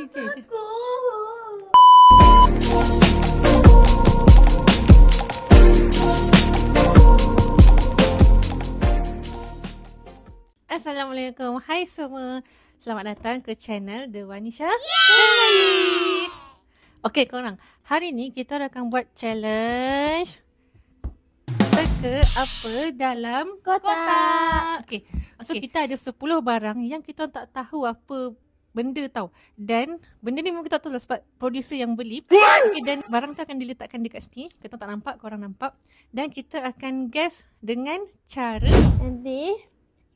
Ni change. Aku. Assalamualaikum. Hai semua. Selamat datang ke channel The Wanisha Family. Okey korang, hari ni kita akan buat challenge teka apa dalam kotak. Okey. So kita ada 10 barang yang kita tak tahu apa benda tau. Dan benda ni memang kita tak tahu sebab producer yang beli. Okay, dan barang tu akan diletakkan dekat sini. Kita tak nampak, korang nampak. Dan kita akan guess dengan cara Nanti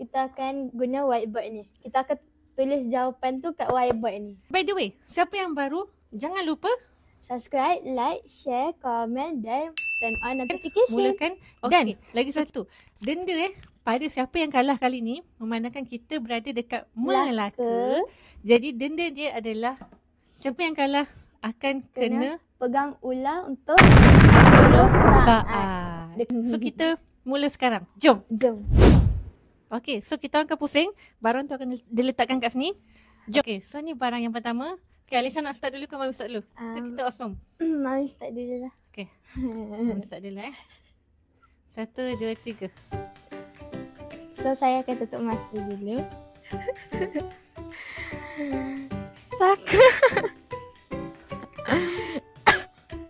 kita akan guna whiteboard ni. Kita akan tulis jawapan tu kat whiteboard ni. By the way, siapa yang baru, jangan lupa Subscribe, like, share, komen dan turn on notification. mulakan. Dan lagi satu, denda pada siapa yang kalah kali ni, memandangkan kita berada dekat Melaka. Jadi denda dia adalah siapa yang kalah akan kena pegang ular untuk 10 saat. So kita mula sekarang. Jom. Jom. Okay, so kita akan pusing. Barang tu akan diletakkan kat sini. Jom. Okay, so ni barang yang pertama. Okay, Alisha nak start dulu ke Mami start dulu? Kita awesome. Mami start dulu lah. Okay, Mami start dulu 1, 2, 3. So saya akan tutup mata dulu. Takut.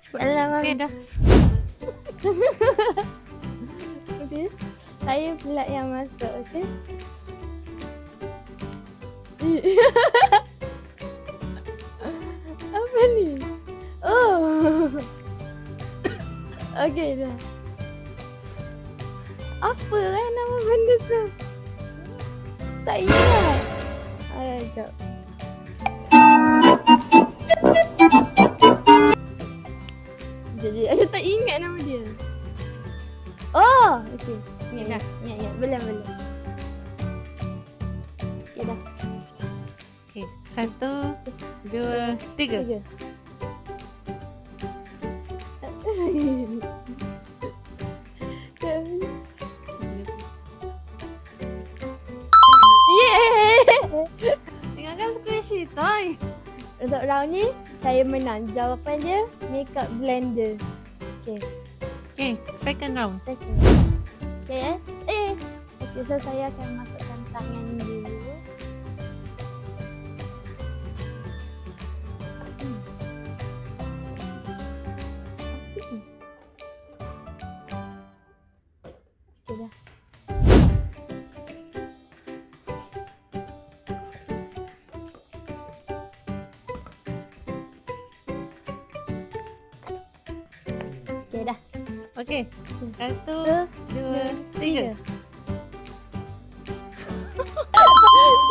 Cepatlah Mami. Okay, dah. Okay. Saya pula yang masuk, okay? Apa ni? Oh. Okay dah. Apa nama benda tu? Tak ingat. Sekejap. Jadi, saya tak ingat nama dia. Oh, okey. Dah. Ya, belum. Okay, dah. Okay, 1, 2, 3. Tinggalkan squishy toy. Untuk round ni, saya menang. Jawapan dia, makeup blender. Okay. Okay, second round. Second. Okay, okay, so saya akan masukkan tangan dulu. Okay, dah. Okay, dah. Okay, 1, 2, 3.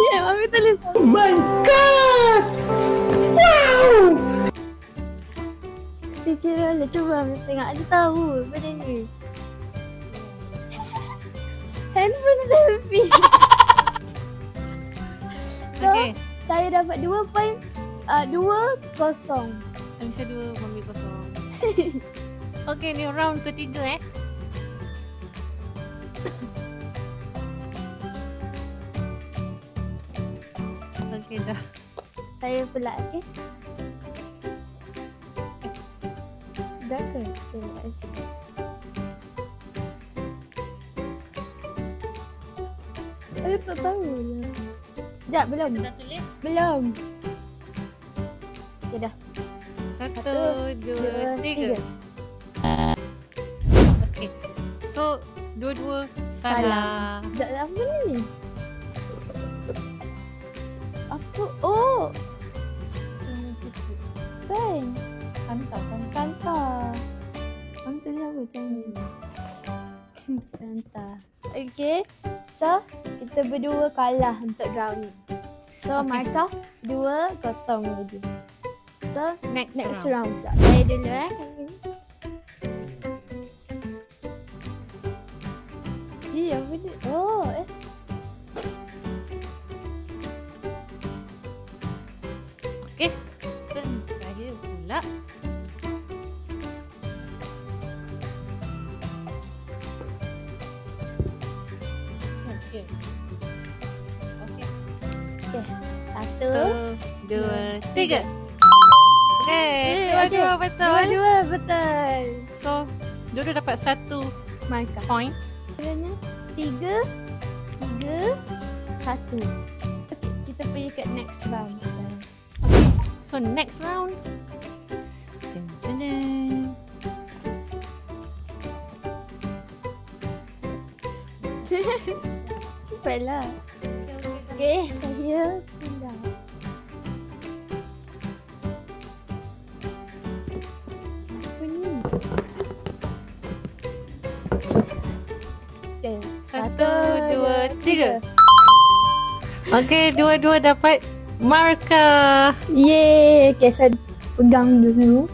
Ya, Mami tulis. Oh my god! Wow! Sticky roller. Cuba Mami tengok. Ada tahu benda ni. Handphone selfie. So, Okay, saya dapat 2 point. 2-0. Alisha 2, Mami 0. Okay, ni round ketiga Okay, dah. Saya pula, okey? Dah ke? Okay. Saya tak tahu lah. Sekejap, belum. Dah tulis? Belum. Okay, dah. 1, 2, 3. Okay, so dua-dua salah. Sekejap, apa ni? Apa? Oh! Kan? Kanta. Kanta ni apa macam ni? Kanta. Okay. So, kita berdua kalah untuk round ni. So, Okay. markah 2-0 lagi. So, Next round pula. Saya dulu apa ni? Oh, Okay, turn saya pula. Okay. Okay. Okay. Satu. 1, 2, 3. Okay, dua-dua betul. Dua-dua betul. So, dua-dua dapat 1 Markah. point. Kiranya 3, 1. Okay, kita pergi ke next round sekarang. Okay, so next round. Jeng, jeng, jeng. Cepatlah. Okay, saya pindah. Apa ni? Okay, 1, 2, 3. Okay, dua-dua dapat markah. Yeay. Okay, saya pegang dulu.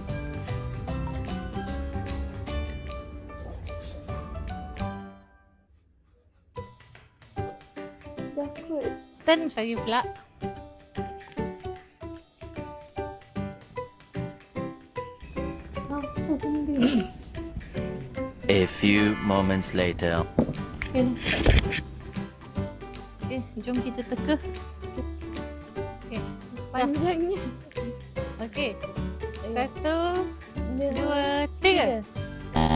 Takut. Turn saya pula. Apa benda? A few moments later. Okay. Okay, jom kita teka. Okay, Panjangnya. okay. 1, 2, 3.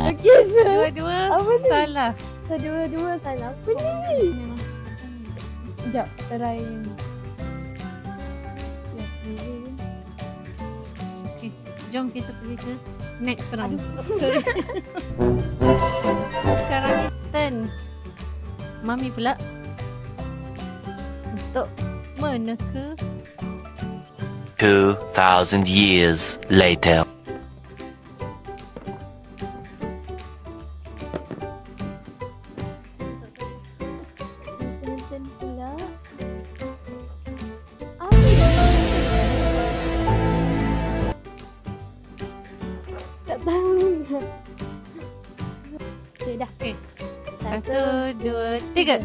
Okay, so. Dua-dua Apa ni? salah. So, dua-dua salah. Apa ni? Sekejap, try ni. Okay, jom kita pergi ke next round. Sorry. Sekarang ni turn Mami pula untuk meneka. 2,000 years later. Turn pula. Tak tahu. Okay, dah. Okay, 1, 2, 3.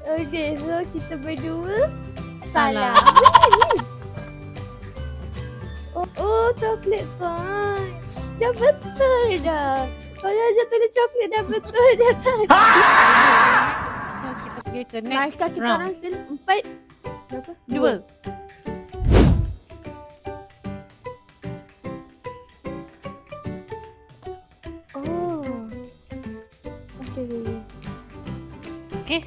Okay, so kita berdua Salah. salah. Apa ni? Oh, coklat kan. Dah betul dah. Kalau Azhar tulis coklat dah betul dah tadi. So kita pergi ke next Markah kita orang round. still 4. Berapa? 2. Oh. Okay.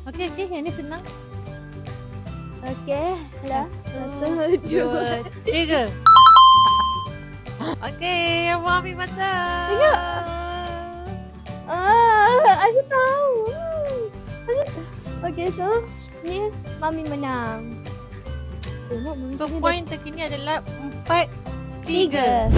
Okay, okay, yang ni senang. Okay. Dah. 1, 2, 3. Okay, Mami betul. Tengok. Azhar tahu. Okay, so ni Mami menang. Tengok Mami So punya point terkini adalah 4, 3. 3.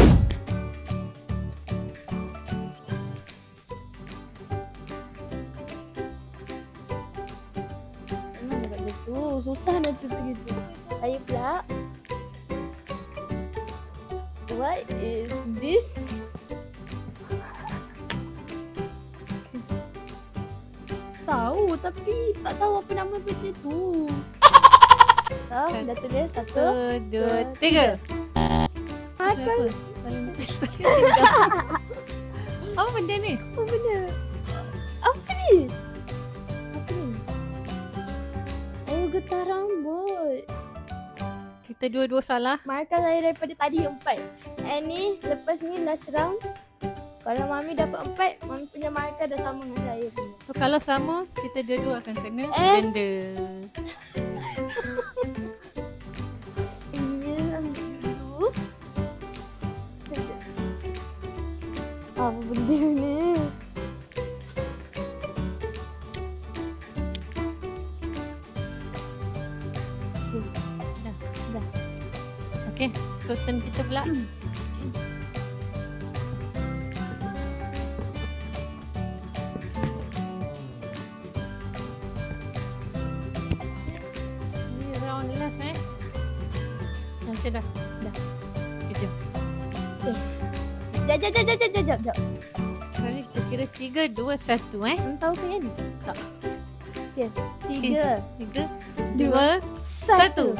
Memang dekat situ. Susah nak tutup gitu. Saya pula. What is this? Tahu tapi tak tahu apa nama benda tu. Dah tulis 1, 1, 2, 3. Apa? Apa benda ni? Apa benda? Apa ni? Apa ni? Oh, getah rambut. Kita dua-dua salah. Markah saya daripada tadi 4. And ni, lepas ni last round. Kalau Mami dapat 4, Mami punya markah dah sama dengan saya punya. So kalau sama, kita dua-dua akan kena And- benda. Iya, ambil dulu. Apa benda ni? Dah. Okay, so turn kita pula. Ni round last Syah dah. Dah. Okay, jom. Jap. Sekarang ni kita kira 3, 2, 1 Tahu ke yang ni? Tak. Okay. 3, 3, Dua, 2, 1. 1.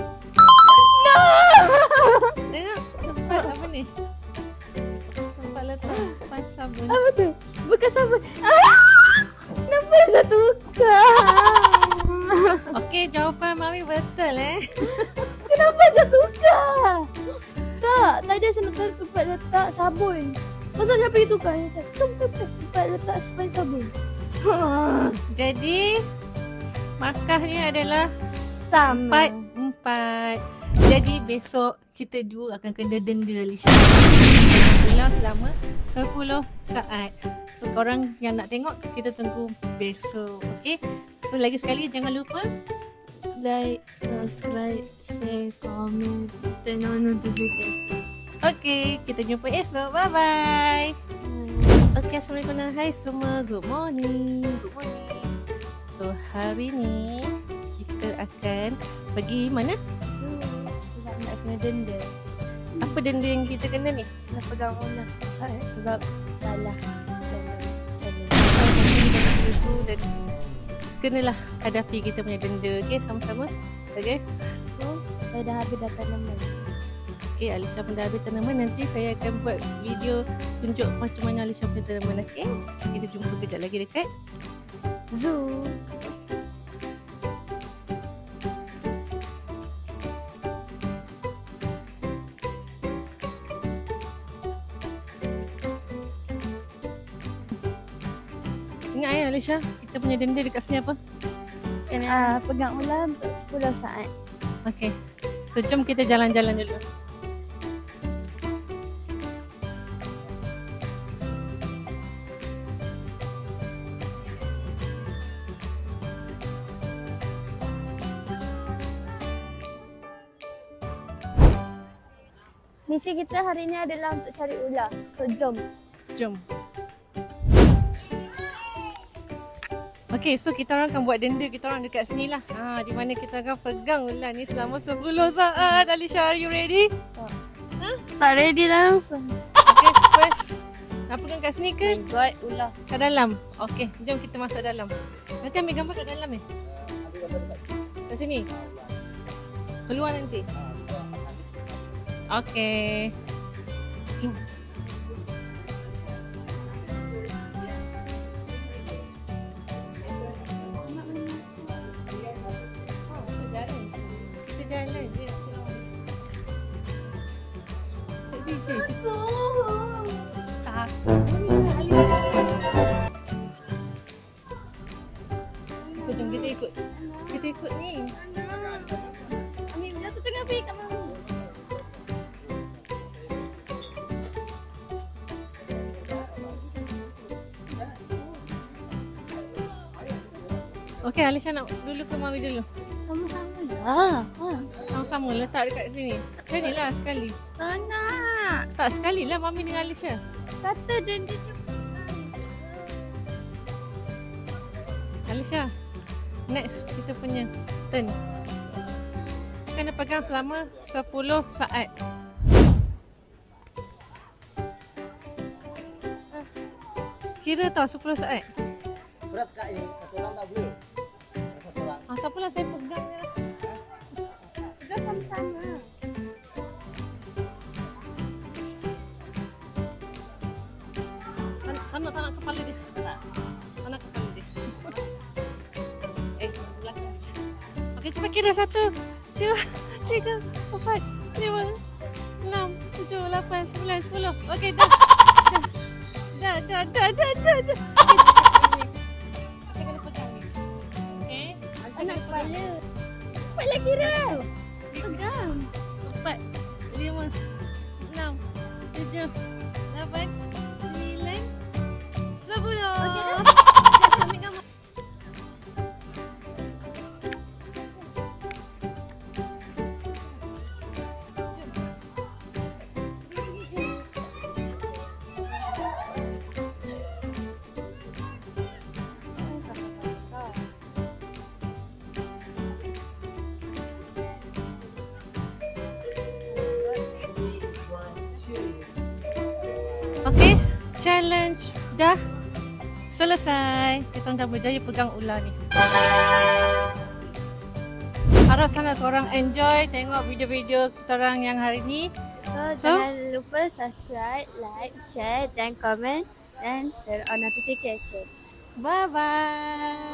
Tengok tempat apa ni? Tempat sponge sabun. Apa tu? Bekas sabun. Kenapa satu muka? Okey, jawapan Mami betul Kenapa satu muka? Tak, tadi saya nak taruh tempat letak sabun. Pasal siapa yang tukar? Saya cakap tempat letak sponge sabun. Jadi markahnya adalah Sama. 4. Jadi besok kita dua akan kena denda Alisha. Ulang selama 10 saat. So korang yang nak tengok kita tunggu besok. Okay. So lagi sekali jangan lupa Like, subscribe, share, comment, turn on notification. Okay, kita jumpa esok. Bye-bye. Okay, Assalamualaikum. Hai semua. Good morning. Good morning. So, hari ni kita akan pergi mana? Nak kena denda. Apa denda yang kita kena ni? Nak pegang ulas pasal sebab salah challenge. So, dan kenalah hadapi kita punya denda. Okay, sama-sama. Okay. So, saya dah habis dah tanaman. Okay, Alisha pun dah habis tanaman. Nanti saya akan buat video tunjuk macam mana Alisha punya tanaman. Okay. So, kita jumpa kejap lagi dekat Zoo. Ingat Alisha, kita punya denda dekat sini apa? Kena pegang ular untuk 10 saat. Okay. So, jom kita jalan-jalan dulu. Misi kita hari ini adalah untuk cari ular. So, jom. Jom. Okay, so kita orang akan buat denda kita orang dekat sini lah. Di mana kita akan pegang ular ni selama 10 saat. Alisha, are you ready? Tak ready langsung. Okay, first. Nak pegang kat sini ke? God, ular. Kat dalam? Okay, jom kita masuk dalam. Nanti ambil gambar kat dalam Kat sini? Keluar nanti? Okay. Jom. Kita jalan je. DJ takut ni Alisha. So, jom kita ikut. Kita ikut ni. Amin, aku tengah pergi kat mama. Okay, Alisha nak dulu ke Mami dulu? Sama-sama lah. Sama-sama letak dekat sini. Macam ni lah sekali. Tak nak. Tak, sekali lah Mami dengan Alisha. Kata denda je. Alisha, next kita punya turn. Kena pegang selama 10 saat. Kira tau 10 saat. Berat kak ini, satu orang tak boleh. Satu orang. Tak apalah, saya pegang je lah. Kita sama-sama. Tak nak kepala dia. Tak nak kepala dia. Belakang. Okey, cepat kira 1, 2, 3, 4, 5, 6, 7, 8, 9, 10. Okey, dah. Dah. Okey, saya kena pegang ni. Okey. Anak kepala. Cepatlah kira. Pegang. 4, 5, 6, 7, 8, 9, 10. Okey dah. Jangan ambil gambar. Okey, challenge dah selesai. Kita dah berjaya pegang ular ni. Harap sangat korang enjoy tengok video-video kita orang yang hari ni. So, jangan lupa subscribe, like, share dan komen dan turn on notification. Bye-bye.